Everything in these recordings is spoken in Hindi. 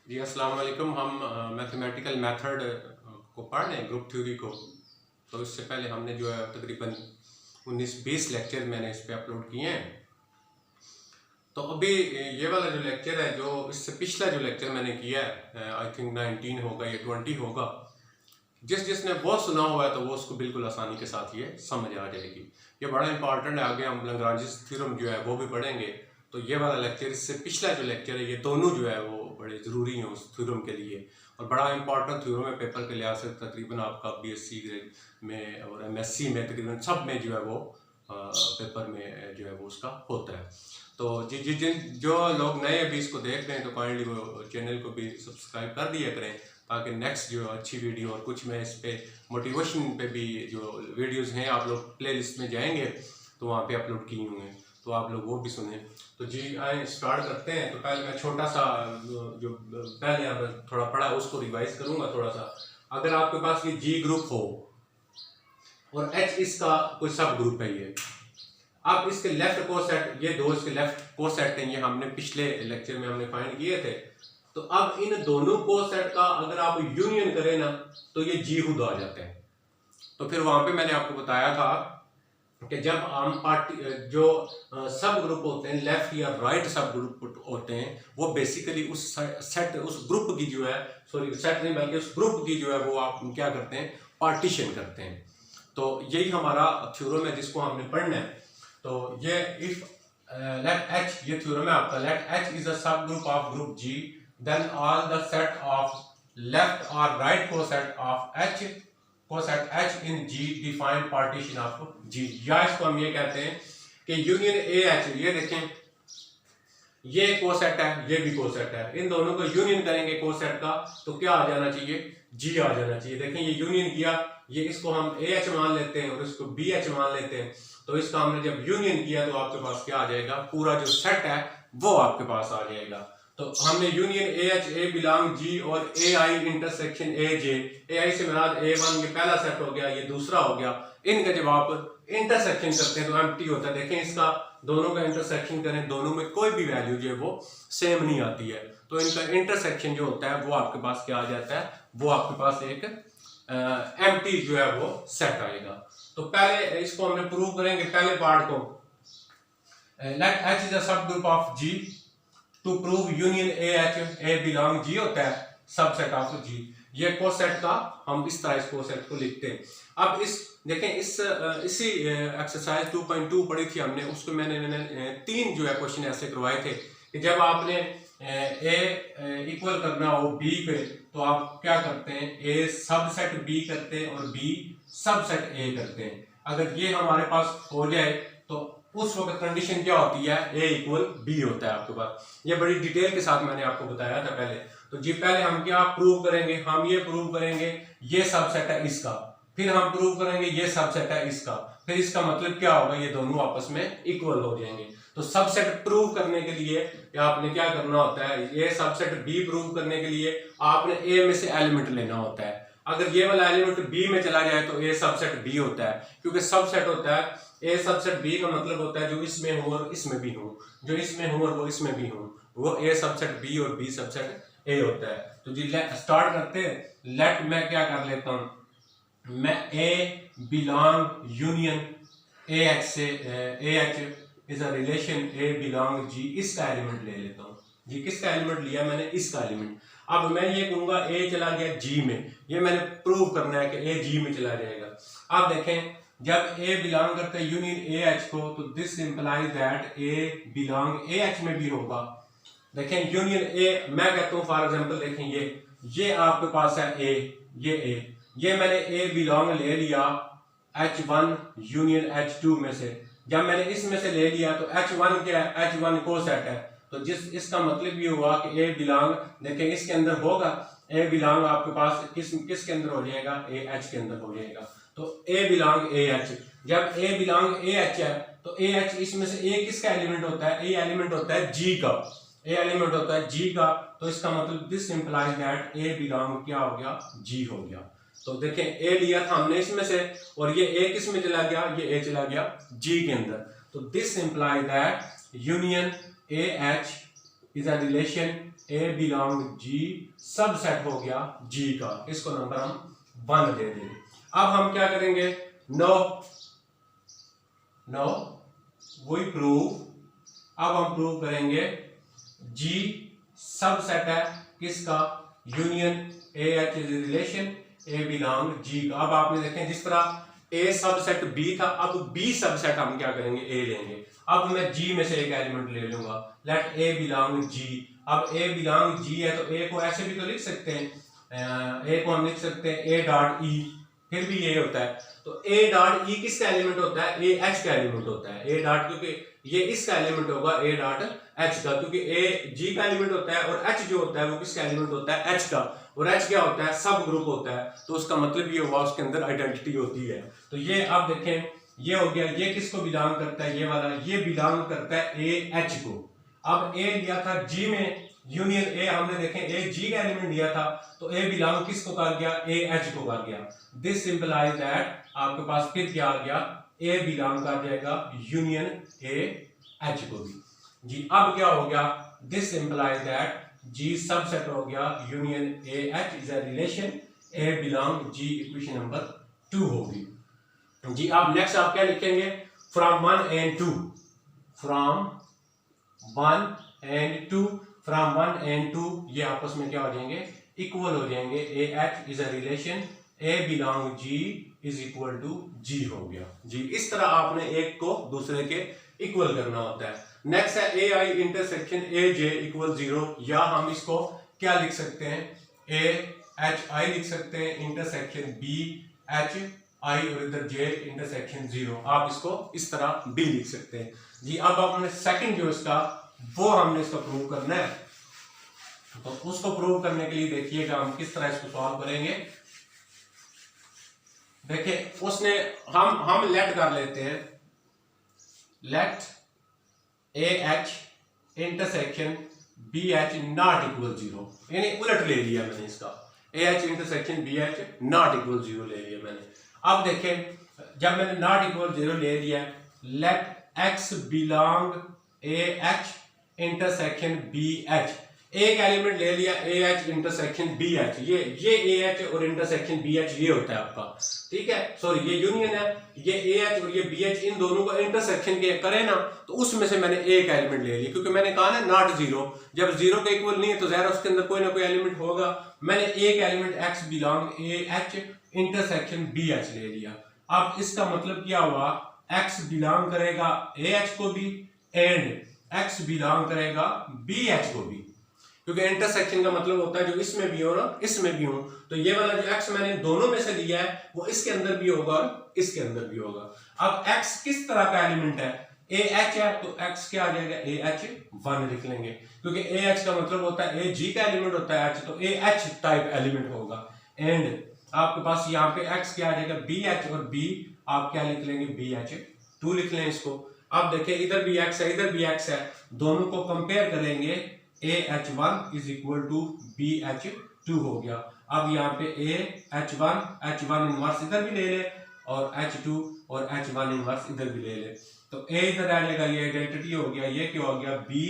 जी अस्सलाम वालेकुम। हम मैथमेटिकल मेथड को पढ़ रहे हैं, ग्रुप थ्योरी को। तो इससे पहले हमने जो है तकरीबन 19-20 लेक्चर मैंने इस पे अपलोड किए हैं। तो अभी ये वाला जो लेक्चर है, जो इससे पिछला जो लेक्चर मैंने किया है, आई थिंक 19 होगा या 20 होगा। जिसने वो सुना हुआ है तो वो उसको बिल्कुल आसानी के साथ ये समझ आ जाएगी। ये बड़ा इंपॉर्टेंट है। आगे हम लैग्रांजिस थ्योरम जो है वो भी पढ़ेंगे। तो ये वाला लेक्चर, इससे पिछला जो लेक्चर है, ये दोनों जो है वो बड़े ज़रूरी हैं उस थ्योरम के लिए, और बड़ा इंपॉर्टेंट थ्योरम है पेपर के लिहाज से। तकरीबन आपका बीएससी में और एमएससी में तकरीबन सब में जो है वो पेपर में जो है वो उसका होता है। तो जिन जो लोग नए अभी इसको देख रहे हैं तो काइंडली वो चैनल को भी सब्सक्राइब कर दिया करें, ताकि नेक्स्ट जो अच्छी वीडियो, और कुछ मैं इस पे मोटिवेशन पे भी जो वीडियोस हैं, आप लोग प्ले लिस्ट में जाएंगे तो वहाँ पे अपलोड किए हुए हैं, तो आप लोग वो भी सुने। तो जी आए स्टार्ट करते हैं। तो पहले मैं छोटा सा जो पहले आप थोड़ा पढ़ा उसको रिवाइज करूँगा थोड़ा सा। अगर आपके पास ये जी ग्रुप हो और एच इसका कोई सब ग्रुप है, ये अब इसके लेफ्ट कोसेट, ये दो इसके लेफ्ट कोसेट हैं, ये हमने पिछले लेक्चर में हमने फाइंड किए थे। तो अब इन दोनों कोसेट का अगर आप यूनियन करें ना तो ये जी खुद आ जाते हैं। तो फिर वहां पे मैंने आपको बताया था कि जब हम पार्टी जो सब ग्रुप होते हैं, लेफ्ट या राइट सब ग्रुप होते हैं, वो बेसिकली उस सेट, उस ग्रुप की जो है, सॉरी सेट नहीं बल्कि उस ग्रुप की जो है वो आप क्या करते हैं, पार्टीशन करते हैं। तो यही हमारा थ्योरम है जिसको हमने पढ़ना है। तो ये इफ लेट एच, ये थ्योरम है आपका, let H is a subgroup of group G, then all the set of left और right coset of H, coset H in G define partition of G. या इसको हम ये कहते हैं कि यूनियन ए एच, ये देखें ये कोसेट है, ये भी कोसेट है, इन दोनों को यूनियन करेंगे कोसेट का तो क्या आ जाना चाहिए, जी आ जाना चाहिए। देखें ये यूनियन किया, ये इसको हम ए एच मान लेते हैं और इसको बी एच मान लेते हैं। तो इसका हमने जब यूनियन किया तो आपके पास क्या आ जाएगा, पूरा जो सेट है वो आपके पास आ जाएगा। तो हमने union A H, a belong G, और ए आई इंटरसेक्शन ए जे, ए आई से मुराद ए वन, ये पहला सेट हो गया, ये दूसरा हो गया। इनका जब आप इंटरसेक्शन करते हैं तो एम्प्टी होता है। देखें इसका दोनों का इंटरसेक्शन करें, दोनों में कोई भी वैल्यू जो है वो सेम नहीं आती है। तो इनका इंटरसेक्शन जो होता है वो आपके पास क्या आ जाता है, वो आपके पास एक एम्प्टी जो है वो सेट आएगा। तो पहले इसको हमने प्रूव करेंगे, पहले पार्ट को, late H is a subgroup of G, to prove union A H, a belong G होता है सबसेट ऑफ जी। ये कोसेट का हम इस तरह इस कोसेट को लिखते हैं। अब इस देखें इसी एक्सरसाइज 2.2 पढ़ी थी हमने, उसको मैंने 3 जो है क्वेश्चन ऐसे करवाए थे कि जब आपने ए इक्वल करना हो बी पे तो आप क्या करते हैं, ए सबसेट बी करते हैं और बी सबसेट ए करते हैं। अगर ये हमारे पास हो जाए तो उस वक्त कंडीशन क्या होती है, ए इक्वल बी होता है आपके पास। ये बड़ी डिटेल के साथ मैंने आपको बताया था पहले। तो जी पहले हम क्या प्रूव करेंगे, हम ये प्रूव करेंगे ये सबसेट है इसका, फिर हम प्रूव करेंगे ये सबसेट है इसका, फिर इसका मतलब क्या होगा, ये दोनों आपस में इक्वल हो जाएंगे। तो सबसेट प्रूव करने के लिए आपने क्या करना होता है, ये सबसेट बी प्रूव करने के लिए आपने ए में से एलिमेंट लेना होता है। अगर ये वाला एलिमेंट बी में चला जाए तो ए सबसेट बी होता है, क्योंकि सबसेट होता है ए सबसेट बी का मतलब होता है जो इसमें हो और इसमें भी हो, जो इसमें हो और वो इसमें भी हो, वो ए सबसेट बी और बी सबसेट ए होता है। तो जी स्टार्ट करते हैं। लेट मैं क्या कर लेता हूं, मैं a belong union A H से, a H is a relation A belong G, इसका एलिमेंट ले लेता हूं। जी किसका एलिमेंट लिया मैंने, इसका एलिमेंट। अब मैं ये कहूंगा ए चला गया जी में, ये मैंने प्रूव करना है कि ए जी में चला जाएगा। अब देखें जब ए बिलोंग करता है यूनियन ए एच को, तो this implies that A belong A H में भी होगा। देखें यूनियन ए, मैं कहता हूं फॉर एग्जांपल, देखें ये आपके पास है ए, ये मैंने ए बिलोंग ले लिया H1 यूनियन H2 में से। जब मैंने इसमें से ले लिया तो H1 क्या है, H1 कोसेट है। तो जिस इसका मतलब ये हुआ कि ए बिलोंग, देखें इसके अंदर होगा, ए बिलोंग आपके पास किसके अंदर हो जाएगा, ए एच के अंदर हो जाएगा। तो ए बिलोंग ए एच, जब ए बिलोंग ए एच है तो ए एच, इसमें से ए किसका एलिमेंट होता है, ए एलिमेंट होता है जी का, ए एलिमेंट होता है जी का। तो इसका मतलब this implies that A belong क्या हो गया, जी हो गया। तो देखें ए लिया था हमने इसमें से और ये ए किस में चला गया, ये ए चला गया जी के अंदर। तो this implies that union A H is a relation A belong G, subset हो गया जी का, इसको नंबर हम 1 दे देंगे। अब हम क्या करेंगे, नो वी प्रूव, अब हम प्रूव करेंगे जी सबसेट है किसका, union A H is relation A belong G का। अब आपने देखें जिस तरह ए सबसेट बी था, अब बी सबसेट हम क्या करेंगे, ए लेंगे। अब मैं जी में से एक एलिमेंट ले लूंगा, लेट ए बिलोंग जी। अब ए बिलोंग जी है तो ए को ऐसे भी तो लिख सकते हैं, ए को हम लिख सकते हैं ए डॉट ई, फिर भी ये होता है। तो ए डॉट ई किसका एलिमेंट होता है, ए एच का एलिमेंट होता है। ए डॉट, क्योंकि ये इसका एलिमेंट होगा ए डॉट एच का, क्योंकि ए जी का एलिमेंट होता है और एच जो होता है वो किसका एलिमेंट होता है, एच का। और एच क्या होता है, सब ग्रुप होता है, तो उसका मतलब ये हुआ उसके अंदर आइडेंटिटी होती है। तो ये आप देखें, ये हो गया, ये किसको बिलोंग करता है, ये वाला ये बिलोंग करता है ए एच को। अब ए लिया था जी में, यूनियन ए हमने देखें ए जी का एलिमेंट दिया था, तो ए बिलोंग किसको कर गया, ए एच को कर गया। दिस सिंपलाइज दैट आपके पास फिर क्या आ गया, ए बिलोंग कर जाएगा यूनियन ए एच को भी जी। अब क्या हो गया, this simplifies that G subset हो गया union A H is a relation A belong G, equation number 2 होगी जी। अब नेक्स्ट आप क्या लिखेंगे, from 1 and 2, from 1 and 2, from 1 and 2 ये आपस में क्या हो जाएंगे, इक्वल हो जाएंगे। A H is a relation A belong G is equal to G हो गया जी। इस तरह आपने एक को दूसरे के इक्वल करना होता है। नेक्स्ट है ए आई इंटरसेक्शन ए जे इक्वल 0, या हम इसको क्या लिख सकते हैं, ए एच आई लिख सकते हैं इंटरसेक्शन बी एच आई और इधर जे इंटरसेक्शन 0, आप इसको इस तरह भी लिख सकते हैं जी। अब आपने सेकंड जो इसका वो हमने इसका प्रूव करना है, तो उसको प्रूव करने के लिए देखिएगा हम किस तरह इसको सॉल्व करेंगे। देखिए उसने हम लेट कर लेते हैं, let A H intersection B H not equal 0, यानी उलट ले लिया मैंने इसका, A H intersection B H not equal 0 ले लिया मैंने। अब देखें जब मैंने नॉट इक्वल 0 ले लिया, let X belong A H intersection B H, एक एलिमेंट ले लिया A H intersection B H, ये ए एच और इंटरसेक्शन बी एच ये होता है आपका, ठीक है, सॉरी ये यूनियन है, ये ए एच और ये बी एच, इन दोनों को इंटरसेक्शन के करे ना, तो उसमें से मैंने एक एलिमेंट ले लिया, क्योंकि मैंने कहा ना नॉट 0, जब 0 के इक्वल नहीं है तो जरा उसके अंदर कोई ना कोई एलिमेंट होगा। मैंने एक element X belong A H intersection B H ले लिया। अब इसका मतलब क्या हुआ, एक्स बिलोंग करेगा ए एच को भी एंड एक्स बिलोंग करेगा बी एच को भी, क्योंकि इंटरसेक्शन का मतलब होता है जो इसमें भी हो ना इसमें भी हो, तो ये वाला जो x मैंने दोनों में से लिया है वो इसके अंदर भी होगा और इसके अंदर भी होगा। अब x किस तरह का एलिमेंट है, ए एच है, तो x क्या आ जाएगा, ए एच 1 लिख लेंगे, क्योंकि ए एच का मतलब होता है ए जी का एलिमेंट होता है h, तो ए एच टाइप एलिमेंट होगा। एंड आपके पास यहाँ पे x क्या आ जाएगा, बी एच, और b आप क्या लिख लेंगे, बी एच 2 लिख लें इसको। अब देखिए इधर भी x है इधर भी x है, दोनों को कंपेयर करेंगे, A H 1 is equal to B H 2 हो गया। अब यहाँ पे ए एच 1 इनवर्स इधर भी ले ले, और एच 2 और एच 1 इनवर्स इधर भी ले ले, तो ए इधर आ जाएगा, ये आइडेंटिटी हो गया, ये क्या हो गया, बी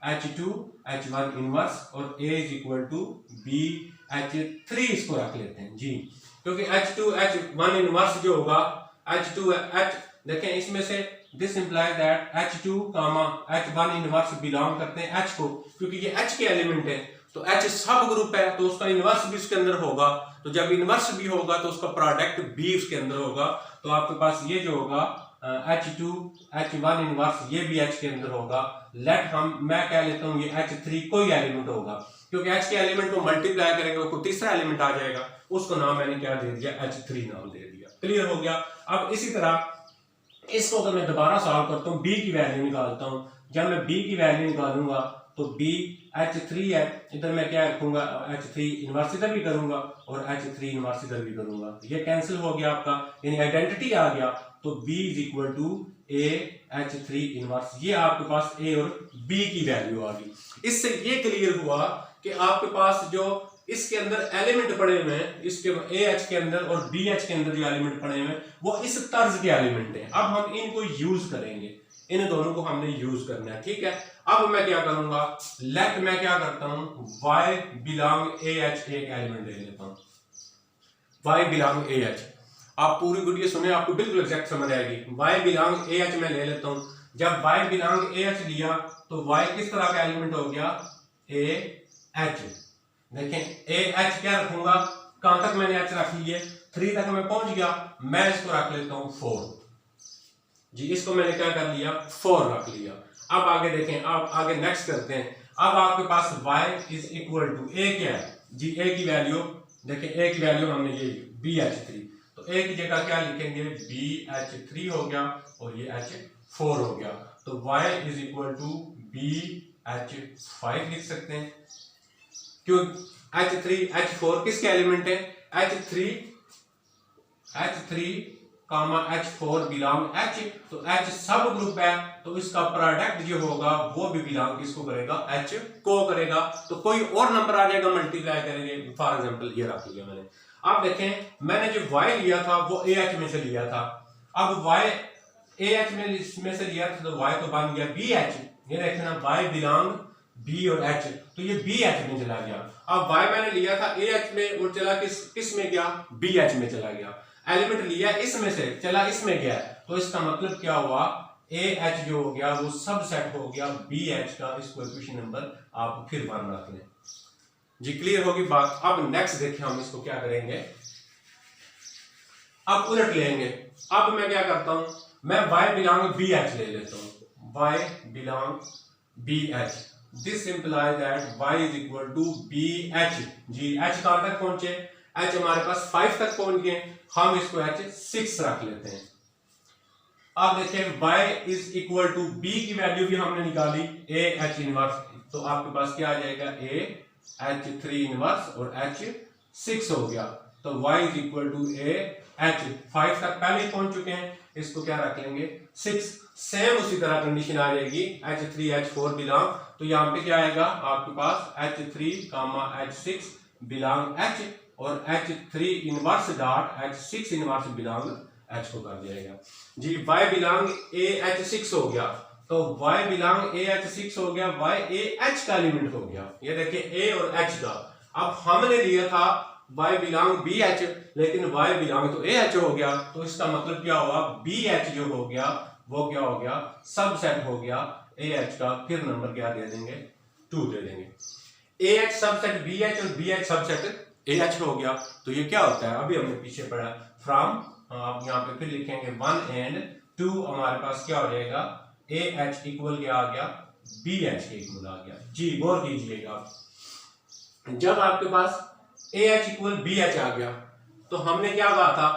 एच 2 एच 1 इनवर्स, और a is equal to B H 3 इसको रख लेते हैं जी, क्योंकि एच 2 एच 1 इनवर्स जो होगा एच 2 एच, देखें इसमें से this implies that H2, H1 inverse belong करते हैं H को, क्योंकि ये H के एलिमेंट है, तो H सब ग्रुप है तो उसका इनवर्स भी उसके अंदर होगा, तो जब इनवर्स भी होगा तो उसका प्रोडक्ट भी उसके अंदर होगा, तो आपके पास ये जो होगा H2 H1 इनवर्स ये भी H के अंदर होगा। लेट मैं कह लेता हूँ ये H3 कोई एलिमेंट होगा, क्योंकि H के एलिमेंट को मल्टीप्लाई करेंगे तो तीसरा एलिमेंट आ जाएगा, उसको नाम मैंने क्या दे दिया, H3 नाम दे दिया। क्लियर हो गया। अब इसी तरह इसको अगर मैं दोबारा सॉल्व करता हूँ, b की वैल्यू निकालता हूँ, जब मैं b की वैल्यू निकालूंगा तो b H3 है, इधर मैं क्या रखूंगा, H3 इनवर्स इधर भी करूंगा और H3 इनवर्स इधर भी करूंगा, ये कैंसिल हो गया आपका, यानी आइडेंटिटी आ गया, तो b is equal to a H3 inverse, ये आपके पास a और b की वैल्यू आ गई। इससे ये क्लियर हुआ कि आपके पास जो इसके अंदर एलिमेंट पड़े हुए हैं, इसके ए एच के अंदर और बी एच के अंदर जो एलिमेंट पड़े हुए हैं वो इस तर्ज के एलिमेंट हैं। अब हम इनको यूज करेंगे, इन दोनों को हमने यूज करना है, ठीक है। अब मैं क्या करूंगा, लेट मैं क्या करता हूं, y बिलोंग AH एक एलिमेंट ले लेता हूं, y बिलोंग AH। आप पूरी वीडियो सुने, आपको बिल्कुल एग्जैक्ट समझ आएगी। y बिलोंग AH मैं ले लेता हूं। जब y बिलोंग AH लिया तो y किस तरह का एलिमेंट हो गया, AH। देखें AH क्या रखूंगा, कहां तक मैंने h रख ली है, 3 तक मैं पहुंच गया, मैं इसको रख लेता हूं 4 जी, इसको मैंने क्या कर लिया, 4 रख लिया। अब आगे देखें, आप आगे नेक्स्ट करते हैं। अब आपके पास y is equal to a क्या है जी, a की वैल्यू देखें, a की वैल्यू हमने ये BH3, तो a की जगह क्या लिखेंगे, BH3 हो गया और ये H4 हो गया, तो y is equal to BH5 लिख सकते हैं। क्यों, H3 H4 किसके एलिमेंट है, H3 H4 बिलोंग H, तो H सब ग्रुप है, तो इसका प्रोडक्ट जो होगा वो भी बिलोंग किसको करेगा, H को करेगा। तो कोई और नंबर आ जाएगा, मल्टीप्लाई करेंगे, फॉर एग्जांपल ये रख लिया मैंने। अब देखें मैंने जो y लिया था वो AH में से लिया था, अब y AH में से लिया था तो y तो बन गया BH। ये देखें ना, y बिलोंग B और H, तो ये BH में चला गया। अब y मैंने लिया था AH में और चला किस में गया, BH में चला गया। एलिमेंट लिया इसमें से, चला इसमें गया, तो इसका मतलब क्या हुआ, AH जो हो गया वो सबसेट हो गया BH का। इस कोएफिशिएंट नंबर आप फिर 1 रख लें जी, क्लियर होगी बात। अब नेक्स्ट देखिए हम इसको क्या करेंगे, अब उलट लेंगे। अब मैं क्या करता हूं, मैं y बिलोंग BH ले लेता हूं, y belong BH। This implies that y is equal to BH जी। h कहां तक पहुंचे, h हमारे पास 5 तक पहुंच गए, हम इसको H6 रख लेते हैं। अब देखें y is equal to b की वैल्यू भी हमने निकाली, AH इनवर्स, तो आपके पास क्या आ जाएगा, AH3 इनवर्स और H6 हो गया, तो y is equal to AH। 5 तक पहले पहुंच चुके हैं, इसको क्या रख लेंगे 6। सेम उसी तरह कंडीशन आ जाएगी, H3 H4 बिलोंग, तो यहाँ पे क्या आएगा आपके पास H3 H6 बिलोंग H और H3 inverse dot H6 inverse belong H को कर दिया जी। y बिलोंग AH6 हो गया, तो y बिलोंग AH6 हो गया, y AH का एलिमेंट हो गया, ये देखिए A और H का। अब हमने लिया था y बिलोंग BH, लेकिन y बिलोंग तो AH हो गया, तो इसका मतलब क्या हुआ, BH जो हो गया वो क्या हो गया, सबसेट हो गया AH का। फिर नंबर क्या दे देंगे, 2 दे देंगे। AH सबसेट BH और BH सबसेट AH हो गया, तो ये क्या होता है, अभी हमने पीछे पढ़ा फ्रॉम, आप यहाँ पे फिर लिखेंगे 1 एंड 2, हमारे पास क्या हो जाएगा, AH इक्वल क्या आ गया, BH के इक्वल आ गया जी। गौर कीजिएगा, जब आपके पास AH इक्वल BH आ गया तो हमने क्या कहा था,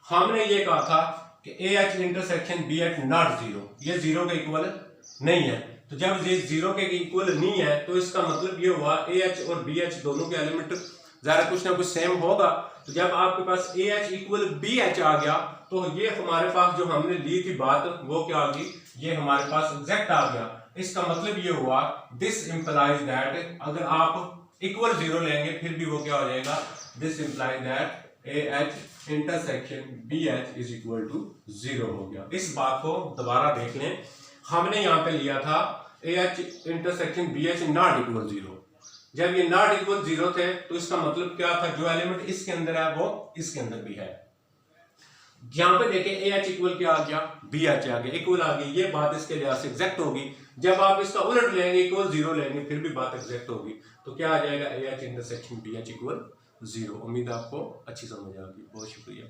हमने ये कहा था कि AH इंटरसेक्शन BH नॉट 0, ये 0 के इक्वल नहीं है। तो जब ये 0 के इक्वल नहीं है तो इसका मतलब ये हुआ AH और BH दोनों के एलिमेंट ज़रा कुछ ना कुछ सेम होगा। तो जब आपके पास AH इक्वल BH आ गया तो ये हमारे पास जो हमने ली थी बात वो क्या आ गई, ये हमारे पास एग्जैक्ट आ गया। इसका मतलब ये हुआ, दिस इंप्लाइज दैट, अगर आप इक्वल 0 लेंगे फिर भी वो क्या हो जाएगा, this implies that AH intersection BH is equal to 0 हो गया। इस बात को दोबारा देख लें, हमने यहाँ पे लिया था AH intersection BH not equal 0। जब ये नॉट इक्वल 0 थे तो इसका मतलब क्या था, जो एलिमेंट इसके अंदर है वो इसके अंदर भी है। यहाँ पे देखें AH इक्वल क्या आ गया, BH आ गया, इक्वल आ गई, ये बात इसके लिहाज से एग्जैक्ट होगी। जब आप इसका उलट लेंगे, इक्वल 0 लेंगे, फिर भी बात एग्जैक्ट होगी। तो क्या आ जाएगा, AH इंटरसेक्शन BH इक्वल 0। उम्मीद आपको अच्छी समझ आ गई, बहुत शुक्रिया।